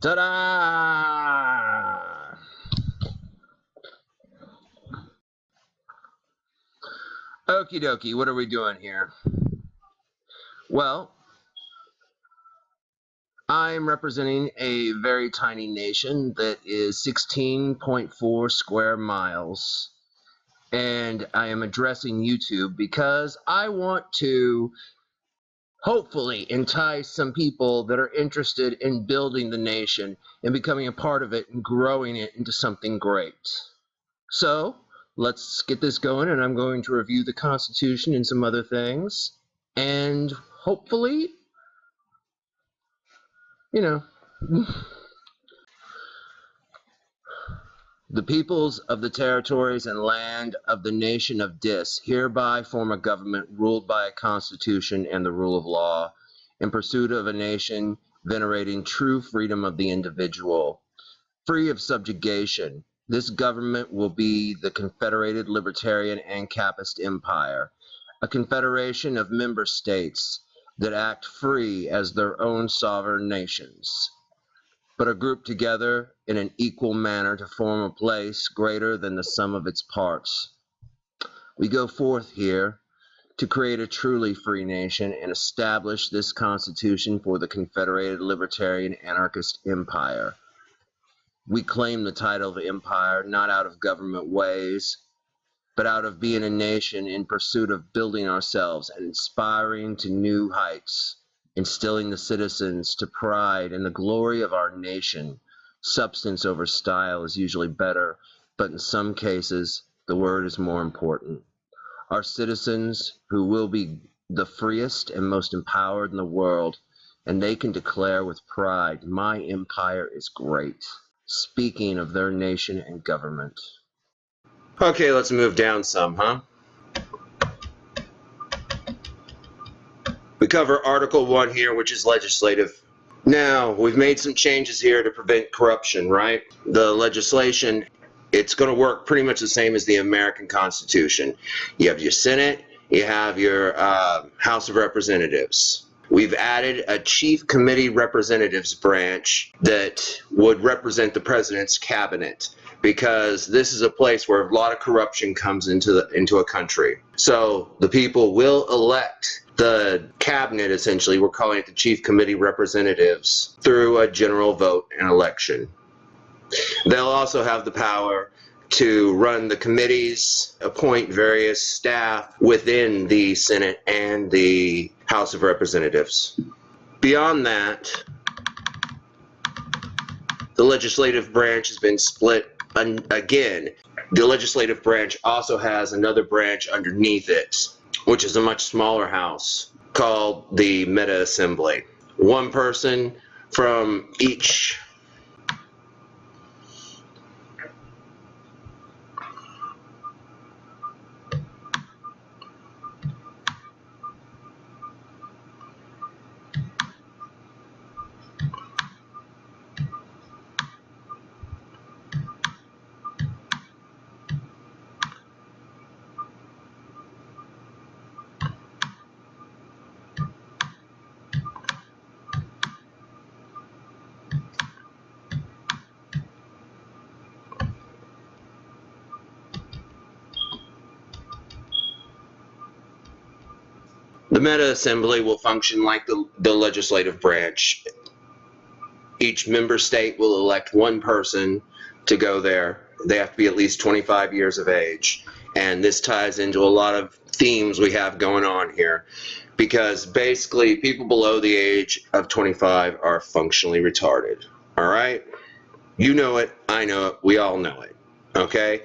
Ta-da! Okie dokie, what are we doing here? Well, I'm representing a very tiny nation that is 16.4 square miles. And I am addressing YouTube because I want to hopefully entice some people that are interested in building the nation and becoming a part of it and growing it into something great. So let's get this going, and I'm going to review the Constitution and some other things, and hopefully, the peoples of the territories and land of the nation of Dis hereby form a government ruled by a constitution and the rule of law, in pursuit of a nation venerating true freedom of the individual, free of subjugation. This government will be the Confederated Libertarian Ancapist Empire, a confederation of member states that act free as their own sovereign nations, but are grouped together in an equal manner to form a place greater than the sum of its parts. We go forth here to create a truly free nation and establish this Constitution for the Confederated Libertarian Anarchist Empire. We claim the title of empire not out of government ways, but out of being a nation in pursuit of building ourselves and inspiring to new heights, instilling the citizens to pride in the glory of our nation. Substance over style is usually better, but in some cases, the word is more important. Our citizens, who will be the freest and most empowered in the world, and they can declare with pride, "My empire is great," speaking of their nation and government. Okay, let's move down some, huh? We cover Article 1 here, which is legislative. Now, we've made some changes here to prevent corruption, right? The legislation, it's going to work pretty much the same as the American Constitution. You have your Senate, you have your House of Representatives. We've added a Chief Committee Representatives branch that would represent the President's cabinet, because this is a place where a lot of corruption comes into a country. So the people will elect the cabinet, essentially. We're calling it the Chief Committee Representatives, through a general vote and election. They'll also have the power to run the committees, appoint various staff within the Senate and the House of Representatives. Beyond that, the legislative branch has been split again. The legislative branch also has another branch underneath it, which is a much smaller house, called the Meta Assembly. One person from each The Meta Assembly will function like the legislative branch. Each member state will elect one person to go there. They have to be at least 25 years of age. And this ties into a lot of themes we have going on here, because basically people below the age of 25 are functionally retarded. All right? You know it, I know it, we all know it. Okay?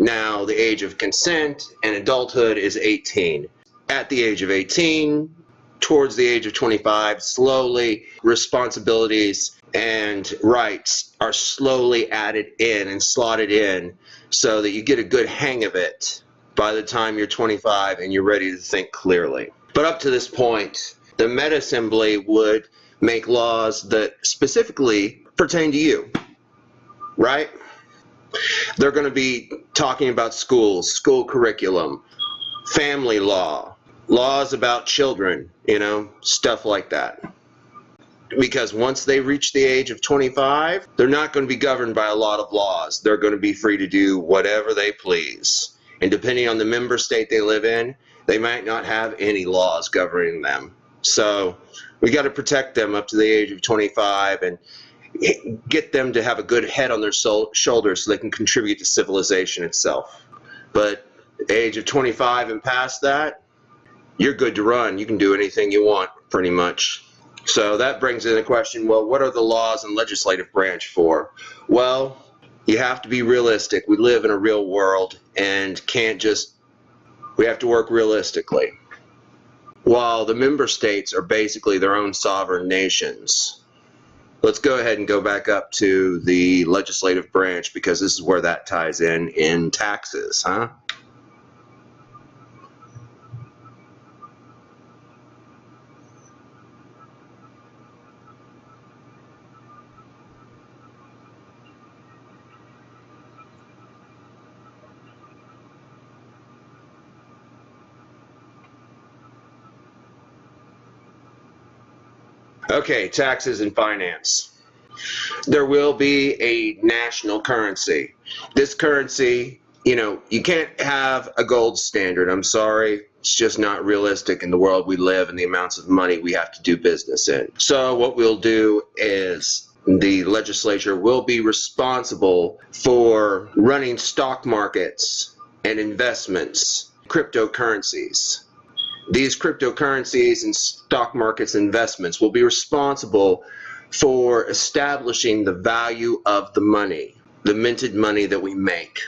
Now, the age of consent and adulthood is 18. At the age of 18, towards the age of 25, slowly responsibilities and rights are slowly added in and slotted in, so that you get a good hang of it by the time you're 25 and you're ready to think clearly. But up to this point, the Meta Assembly would make laws that specifically pertain to you, right? They're going to be talking about schools, school curriculum, family law, laws about children, stuff like that. because once they reach the age of 25, they're not going to be governed by a lot of laws. They're going to be free to do whatever they please. And depending on the member state they live in, they might not have any laws governing them. So we got to protect them up to the age of 25 and get them to have a good head on their shoulders so they can contribute to civilization itself. But at the age of 25 and past that, you're good to run. You can do anything you want, pretty much. So that brings in the question, well, what are the laws and legislative branch for? Well, you have to be realistic. We live in a real world and we have to work realistically. While the member states are basically their own sovereign nations. Let's go ahead and go back up to the legislative branch, because this is where that ties in taxes, huh? Okay, taxes and finance. There will be a national currency. This currency, you can't have a gold standard. I'm sorry. It's just not realistic in the world we live and the amounts of money we have to do business in. So what we'll do is the legislature will be responsible for running stock markets and investments, cryptocurrencies. These cryptocurrencies and stock markets investments will be responsible for establishing the value of the money, the minted money that we make.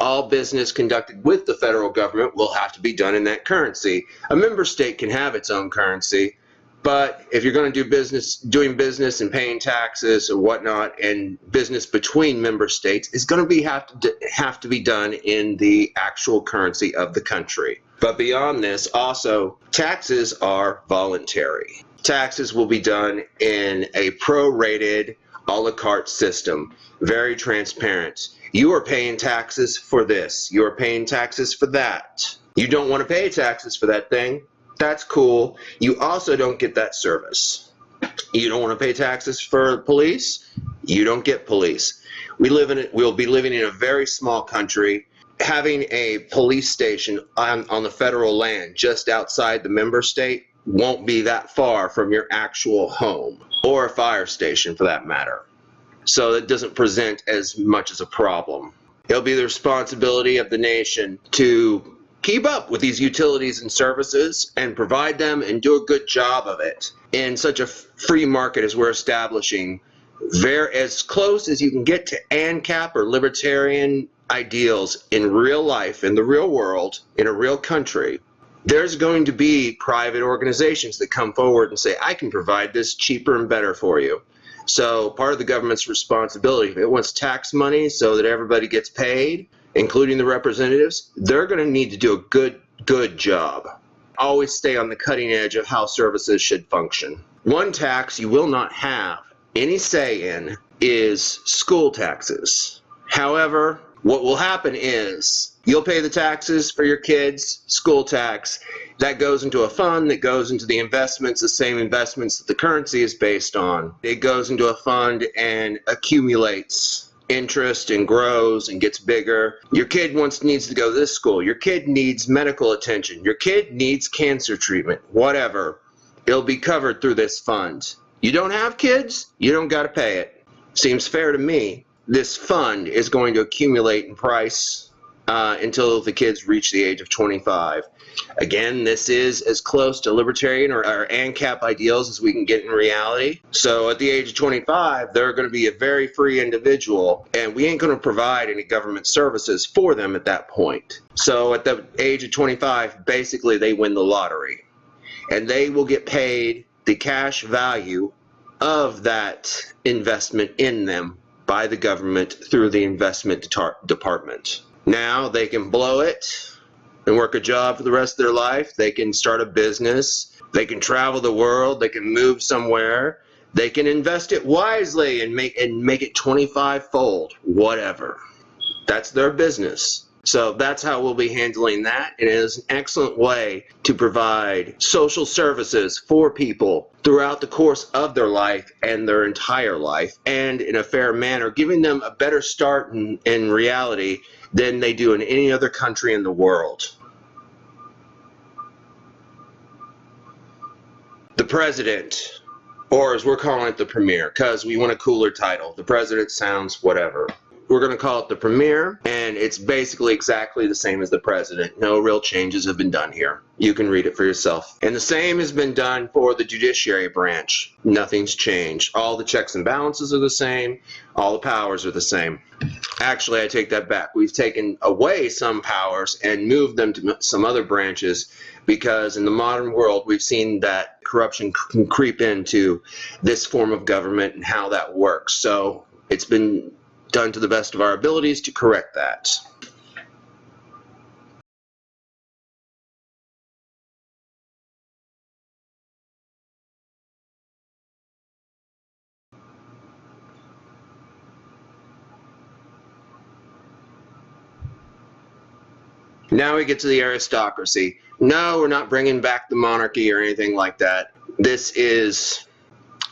All business conducted with the federal government will have to be done in that currency. A member state can have its own currency, but if you're going to do doing business and paying taxes or whatnot, and business between member states is going to have to be done in the actual currency of the country. But beyond this, also, taxes are voluntary. Taxes will be done in a prorated a la carte system, very transparent. You are paying taxes for this. You are paying taxes for that. You don't want to pay taxes for that thing. That's cool. You also don't get that service. You don't want to pay taxes for police. You don't get police. We'll be living in a very small country. Having a police station on the federal land just outside the member state won't be that far from your actual home, or a fire station for that matter. So it doesn't present as much as a problem. It'll be the responsibility of the nation to keep up with these utilities and services and provide them and do a good job of it in such a free market as we're establishing, as close as you can get to ANCAP or libertarian ideals in real life, in the real world, in a real country. There's going to be private organizations that come forward and say, I can provide this cheaper and better for you. So part of the government's responsibility, if it wants tax money so that everybody gets paid, including the representatives, they're going to need to do a good job. Always stay on the cutting edge of how services should function. One tax you will not have any say in is school taxes. However, what will happen is you'll pay the taxes for your kids' school tax. That goes into a fund that goes into the investments, the same investments that the currency is based on. It goes into a fund and accumulates interest and grows and gets bigger. Your kid needs to go to this school. Your kid needs medical attention. Your kid needs cancer treatment, whatever. It'll be covered through this fund. You don't have kids, you don't got to pay it. Seems fair to me. This fund is going to accumulate in price until the kids reach the age of 25. Again, this is as close to libertarian or ANCAP ideals as we can get in reality. So at the age of 25, they're going to be a very free individual, and we ain't going to provide any government services for them at that point. So at the age of 25, basically they win the lottery, and they will get paid the cash value of that investment in them by the government through the investment department. Now they can blow it and work a job for the rest of their life. They can start a business. They can travel the world. They can move somewhere. They can invest it wisely and make it 25-fold, whatever. That's their business. So that's how we'll be handling that. It is an excellent way to provide social services for people throughout the course of their life and their entire life, and in a fair manner, giving them a better start in reality than they do in any other country in the world. The president, or as we're calling it, the premier, because we want a cooler title. The president sounds whatever. We're going to call it the premier, and it's basically exactly the same as the president. No real changes have been done here. You can read it for yourself. And the same has been done for the judiciary branch. Nothing's changed. All the checks and balances are the same. All the powers are the same. Actually, I take that back. We've taken away some powers and moved them to some other branches, because in the modern world, we've seen that corruption can creep into this form of government and how that works. So it's been done to the best of our abilities to correct that. Now we get to the aristocracy. No, we're not bringing back the monarchy or anything like that. This is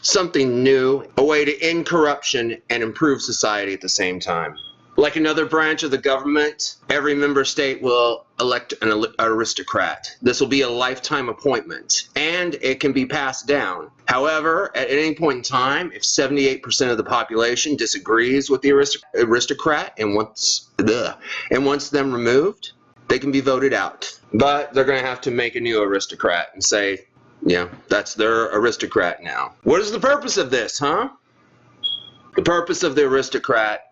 something new, a way to end corruption and improve society at the same time. Like another branch of the government, every member state will elect an aristocrat. This will be a lifetime appointment, and it can be passed down. However, at any point in time, if 78% of the population disagrees with the aristocrat and wants them removed, they can be voted out. But they're going to have to make a new aristocrat and say, yeah, that's their aristocrat now. What is the purpose of this, huh? The purpose of the aristocrat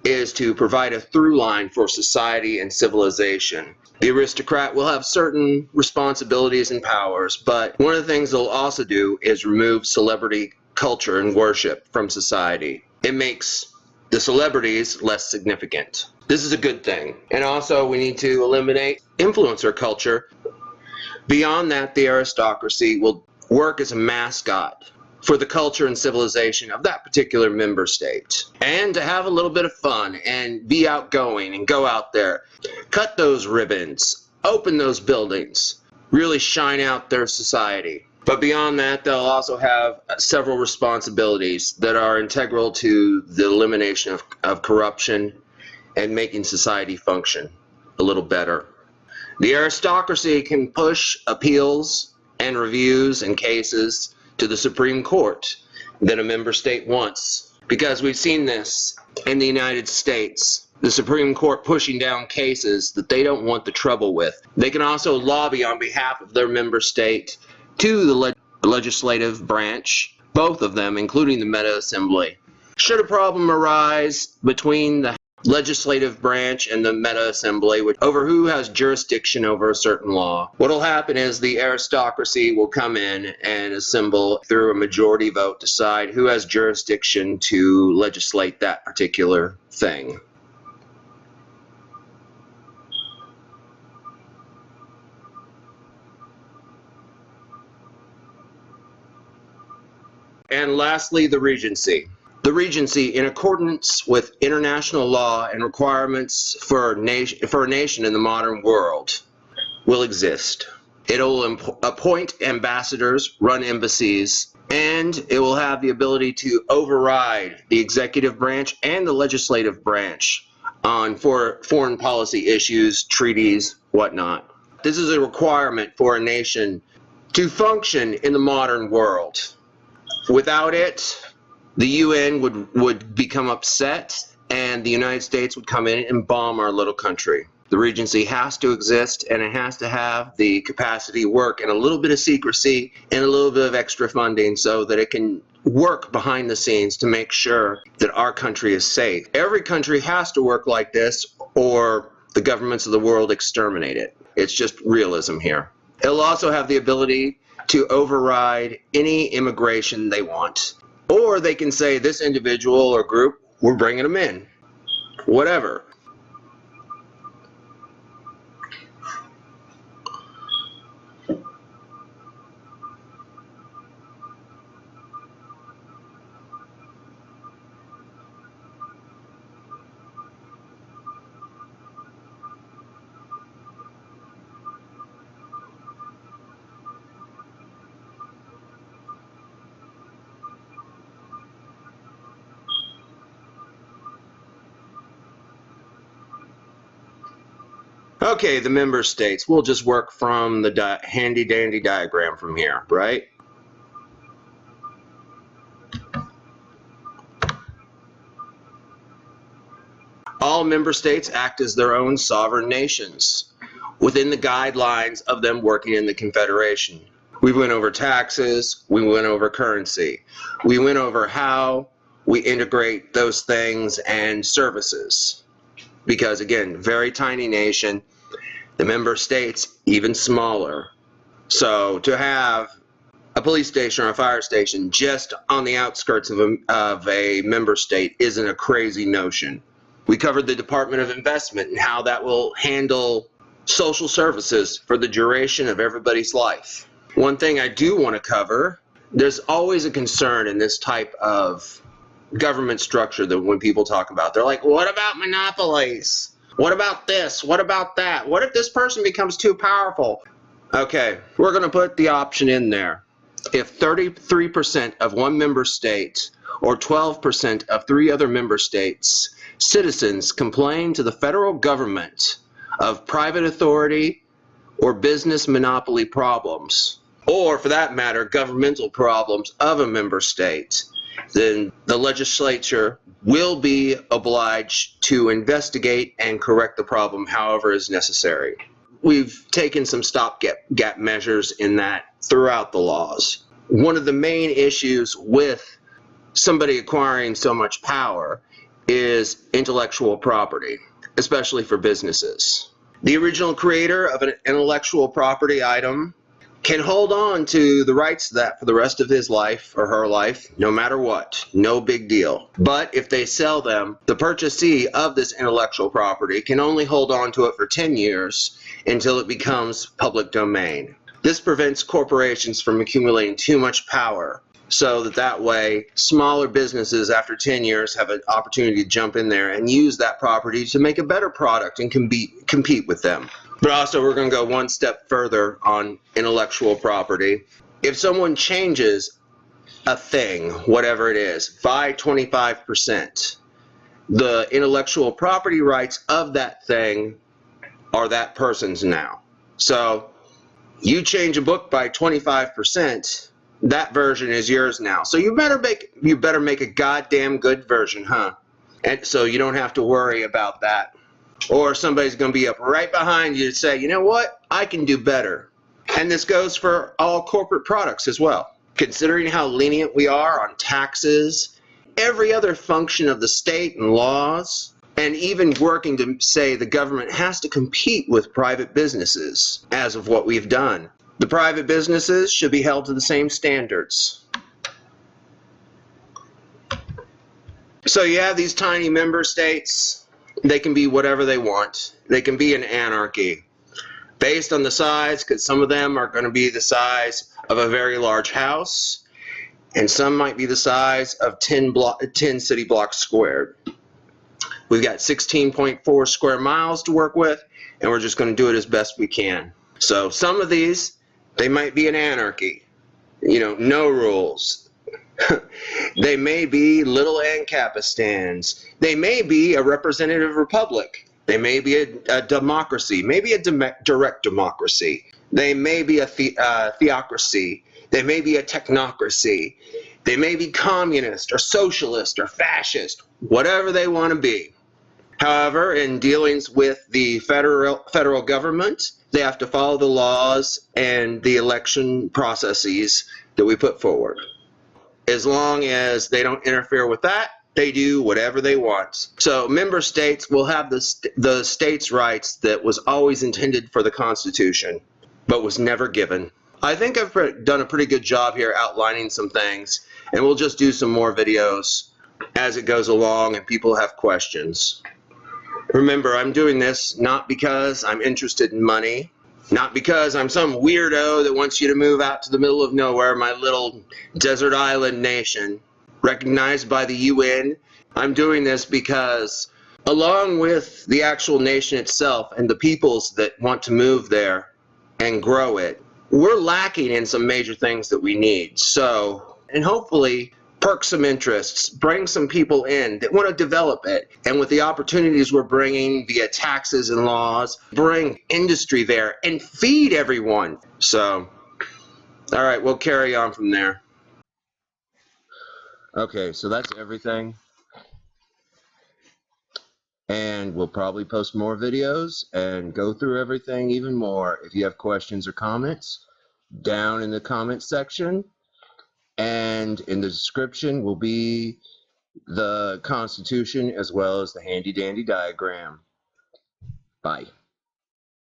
is to provide a through line for society and civilization. The aristocrat will have certain responsibilities and powers, but one of the things they'll also do is remove celebrity culture and worship from society. It makes the celebrities less significant. This is a good thing. And also, we need to eliminate influencer culture. Beyond that, the aristocracy will work as a mascot for the culture and civilization of that particular member state. And to have a little bit of fun and be outgoing and go out there, cut those ribbons, open those buildings, really shine out their society. But beyond that, they'll also have several responsibilities that are integral to the elimination of corruption and making society function a little better. The aristocracy can push appeals and reviews and cases to the Supreme Court that a member state wants. Because we've seen this in the United States, the Supreme Court pushing down cases that they don't want the trouble with. They can also lobby on behalf of their member state to the legislative branch, both of them, including the Meta Assembly. Should a problem arise between the legislative branch and the Meta Assembly over who has jurisdiction over a certain law, what will happen is the aristocracy will come in and assemble through a majority vote, decide who has jurisdiction to legislate that particular thing. And lastly, the Regency. The Regency, in accordance with international law and requirements for a nation in the modern world, will exist. It will appoint ambassadors, run embassies, and it will have the ability to override the executive branch and the legislative branch on foreign policy issues, treaties, whatnot. This is a requirement for a nation to function in the modern world. Without it, the UN would become upset, and the United States would come in and bomb our little country. The Regency has to exist, and it has to have the capacity to work in a little bit of secrecy and a little bit of extra funding so that it can work behind the scenes to make sure that our country is safe. Every country has to work like this, or the governments of the world exterminate it. It's just realism here. It'll also have the ability to override any immigration they want. Or they can say, this individual or group, we're bringing them in. Whatever. Okay, the member states. We'll just work from the handy-dandy diagram from here, right? All member states act as their own sovereign nations within the guidelines of them working in the Confederation. We went over taxes, we went over currency, we went over how we integrate those things and services. Because again, very tiny nation, the member states even smaller. So to have a police station or a fire station just on the outskirts of a member state isn't a crazy notion. We covered the Department of Investment and how that will handle social services for the duration of everybody's life. One thing I do want to cover, there's always a concern in this type of government structure that when people talk about, they're like, what about monopolies? What about this? What about that? What if this person becomes too powerful? Okay, we're going to put the option in there. If 33% of one member state or 12% of 3 other member states citizens complain to the federal government of private authority or business monopoly problems, or for that matter, governmental problems of a member state, then the legislature will be obliged to investigate and correct the problem however is necessary. We've taken some stopgap measures in that throughout the laws. One of the main issues with somebody acquiring so much power is intellectual property, especially for businesses. The original creator of an intellectual property item can hold on to the rights to that for the rest of his life or her life, no matter what. No big deal. But if they sell them, the purchasee of this intellectual property can only hold on to it for 10 years until it becomes public domain. This prevents corporations from accumulating too much power, so that way smaller businesses after 10 years have an opportunity to jump in there and use that property to make a better product and compete with them. But also we're going to go one step further on intellectual property. If someone changes a thing, whatever it is, by 25%, the intellectual property rights of that thing are that person's now. So you change a book by 25%, that version is yours now. So you better make a goddamn good version, huh? And so you don't have to worry about that. Or somebody's going to be up right behind you to say, you know what, I can do better. And this goes for all corporate products as well. Considering how lenient we are on taxes, every other function of the state and laws, and even working to say the government has to compete with private businesses as of what we've done. The private businesses should be held to the same standards. So you have these tiny member states. They can be whatever they want. They can be an anarchy based on the size, because some of them are going to be the size of a very large house, and some might be the size of 10 city blocks squared. We've got 16.4 square miles to work with, and we're just going to do it as best we can. So some of these, they might be an anarchy, no rules. They may be little Ancapistans. They may be a representative republic. They may be a democracy, maybe a direct democracy. They may be a theocracy. They may be a technocracy. They may be communist or socialist or fascist, whatever they want to be. However, in dealings with the federal government, they have to follow the laws and the election processes that we put forward. As long as they don't interfere with that, they do whatever they want. So member states will have the states' rights that was always intended for the Constitution, but was never given. I think I've done a pretty good job here outlining some things, and we'll just do some more videos as it goes along and people have questions. Remember, I'm doing this not because I'm interested in money, not because I'm some weirdo that wants you to move out to the middle of nowhere, my little desert island nation, recognized by the UN. I'm doing this because, along with the actual nation itself and the peoples that want to move there and grow it, we're lacking in some major things that we need. So, and hopefully, perk some interests, bring some people in that want to develop it. And with the opportunities we're bringing via taxes and laws, bring industry there and feed everyone. So, all right, we'll carry on from there. Okay, so that's everything. And we'll probably post more videos and go through everything even more. If you have questions or comments, down in the comments section, and in the description will be the Constitution as well as the handy dandy diagram. Bye.